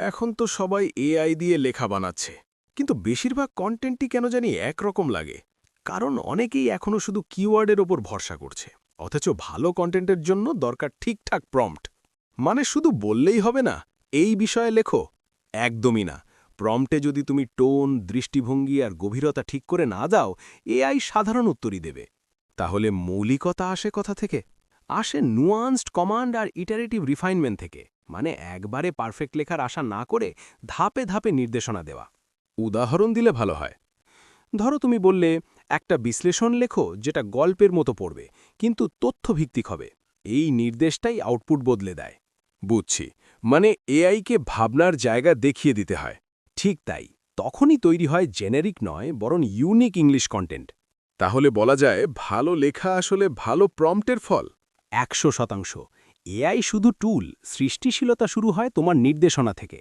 এখন তো সবাই এআই দিয়ে লেখা বানাচ্ছে, কিন্তু বেশিরভাগ কন্টেন্টই কেন জানি একরকম লাগে। কারণ অনেকেই এখনও শুধু কিওয়ার্ডের ওপর ভরসা করছে, অথচ ভালো কন্টেন্টের জন্য দরকার ঠিকঠাক প্রম্পট। মানে শুধু বললেই হবে না এই বিষয়ে লেখো, একদমই না। প্রম্পটে যদি তুমি টোন, দৃষ্টিভঙ্গি আর গভীরতা ঠিক করে না দাও, এআই সাধারণ উত্তরই দেবে। তাহলে মৌলিকতা আসে কথা থেকে? আসে নুয়ান্সড কমান্ড আর ইটারেটিভ রিফাইনমেন্ট থেকে। মানে একবারে পারফেক্ট লেখার আশা না করে ধাপে ধাপে নির্দেশনা দেওয়া। উদাহরণ দিলে ভালো হয়। ধরো তুমি বললে একটা বিশ্লেষণ লেখো যেটা গল্পের মতো পড়বে, কিন্তু তথ্যভিত্তিক হবে। এই নির্দেশটাই আউটপুট বদলে দেয়। বুঝছি, মানে এআইকে ভাবনার জায়গা দেখিয়ে দিতে হয়। ঠিক তাই। তখনই তৈরি হয় জেনেরিক নয়, বরং ইউনিক ইংলিশ কন্টেন্ট। তাহলে বলা যায় ভালো লেখা আসলে ভালো প্রম্পটের ফল। ১০০%। এআই শুধু টুল, সৃষ্টিশীলতা শুরু হয় তোমার নির্দেশনা থেকে।